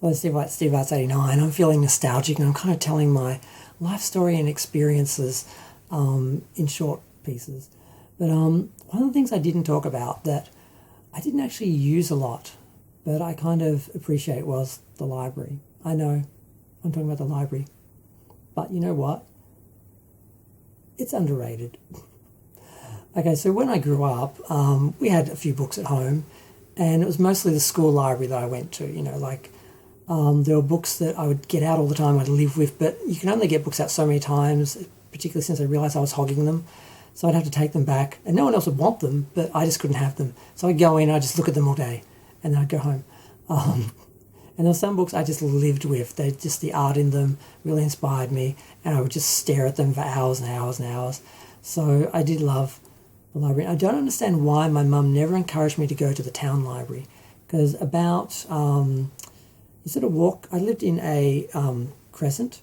Well, Steve Art's 89. I'm feeling nostalgic and I'm kind of telling my life story and experiences in short pieces. But one of the things I didn't talk about that I didn't actually use a lot, but I kind of appreciate was the library. I know I'm talking about the library, but you know what? It's underrated. Okay, so when I grew up, we had a few books at home, and it was mostly the school library that I went to. There were books that I would get out all the time, I'd live with, but you can only get books out so many times, particularly since I realised I was hogging them. So I'd have to take them back, and no one else would want them, but I just couldn't have them. So I'd go in, I'd just look at them all day, and then I'd go home. And there were some books I just lived with. The art in them really inspired me, and I would just stare at them for hours and hours and hours. So I did love the library. I don't understand why my mum never encouraged me to go to the town library, because you sort of walk. I lived in a crescent,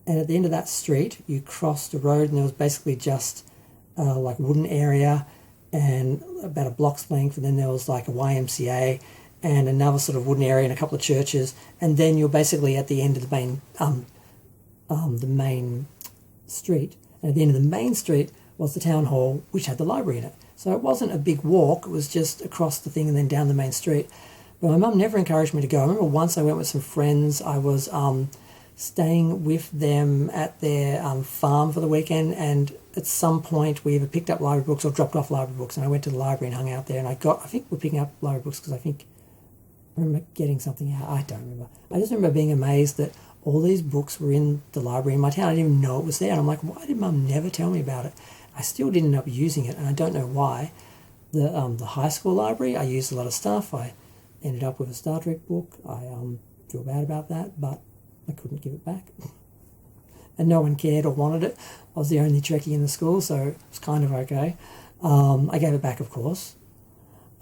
and at the end of that street, you crossed a road, and there was basically just like wooden area and about a block's length, and then there was like a YMCA and another sort of wooden area and a couple of churches, and then you're basically at the end of the main street. And at the end of the main street was the town hall, which had the library in it. So it wasn't a big walk, it was just across the thing and then down the main street. But my mum never encouraged me to go. I remember once I went with some friends. I was staying with them at their farm for the weekend, and at some point we either picked up library books or dropped off library books, and I went to the library and hung out there, and I think we're picking up library books because I remember getting something out. I don't remember. I just remember being amazed that all these books were in the library in my town. I didn't even know it was there, and I'm like, why did Mum never tell me about it? I still didn't end up using it, and I don't know why. The high school library, I used a lot of stuff. I ended up with a Star Trek book. I feel bad about that, but I couldn't give it back. And no one cared or wanted it. I was the only Trekkie in the school, so it was kind of okay. I gave it back, of course.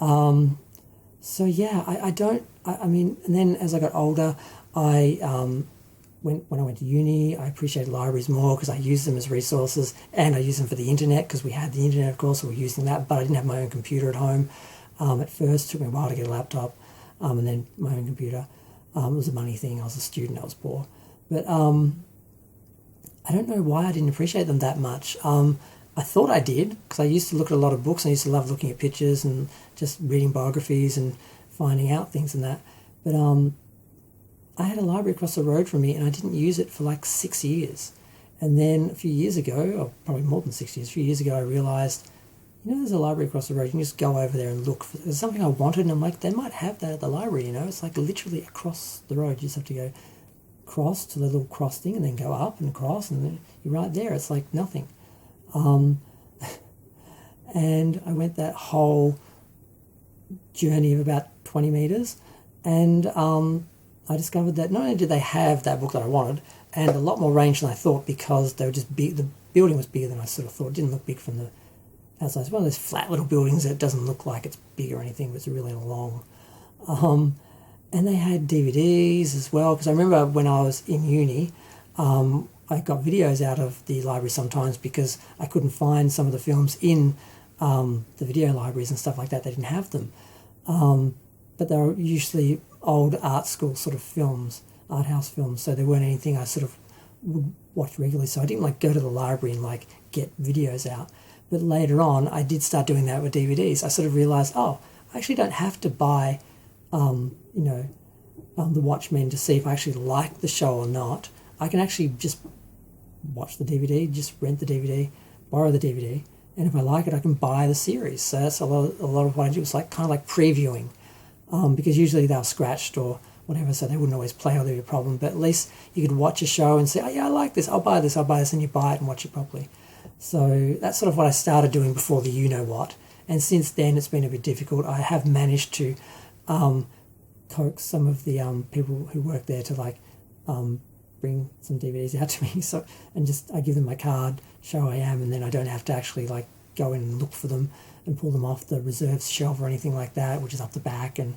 So yeah, I mean, and then as I got older, when I went to uni, I appreciated libraries more because I used them as resources, and I used them for the internet because we had the internet, of course, so we were using that, but I didn't have my own computer at home. At first, it took me a while to get a laptop, and then my own computer. It was a money thing. I was a student. I was poor. But I don't know why I didn't appreciate them that much. I thought I did because I used to look at a lot of books. I used to love looking at pictures and just reading biographies and finding out things and that. But I had a library across the road from me, and I didn't use it for like 6 years. And then a few years ago, or probably more than 6 years, a few years ago, I realised, there's a library across the road. You can just go over there and look. There's something I wanted, and I'm like, they might have that at the library, It's like literally across the road. You just have to go cross to the little cross thing and then go up and cross, and then you're right there. It's like nothing. And I went that whole journey of about 20 metres, and I discovered that not only did they have that book that I wanted, and a lot more range than I thought, because they were just big. The building was bigger than I sort of thought. It didn't look big from the outside. It's one of those flat little buildings that doesn't look like it's big or anything, but it's really long. And they had DVDs as well, because I remember when I was in uni, I got videos out of the library sometimes because I couldn't find some of the films in the video libraries and stuff like that. They didn't have them. But they were usually old art school sort of films, art house films, so they weren't anything I sort of would watch regularly. So I didn't go to the library and get videos out. But later on, I did start doing that with DVDs. I sort of realised, I actually don't have to buy, The Watchmen to see if I actually like the show or not. I can actually just watch the DVD, just rent the DVD, borrow the DVD, and if I like it, I can buy the series. So that's a lot of what I do. It's kind of like previewing, because usually they were scratched or whatever, so they wouldn't always play or there'd be a problem. But at least you could watch a show and say, oh yeah, I like this, I'll buy this, and you buy it and watch it properly. So that's sort of what I started doing before the you-know-what. And since then, it's been a bit difficult. I have managed to coax some of the people who work there to bring some DVDs out to me. So, and just I give them my card, show who I am, and then I don't have to actually go in and look for them and pull them off the reserves shelf or anything like that, which is up the back and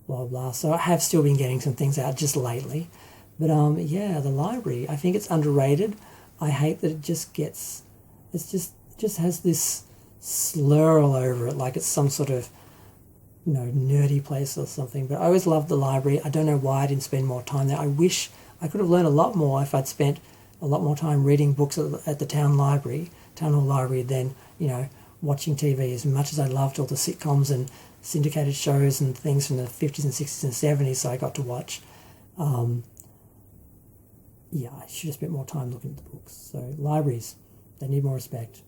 blah, blah, blah. So I have still been getting some things out just lately. But yeah, the library, I think it's underrated. I hate that it just has this slur all over it, like it's some sort of nerdy place or something. But I always loved the library. I don't know why I didn't spend more time there. I wish I could have learned a lot more if I'd spent a lot more time reading books at the town hall library, than watching TV. As much as I loved all the sitcoms and syndicated shows and things from the 50s and 60s and 70s I got to watch. I should have spent more time looking at the books. So libraries, they need more respect.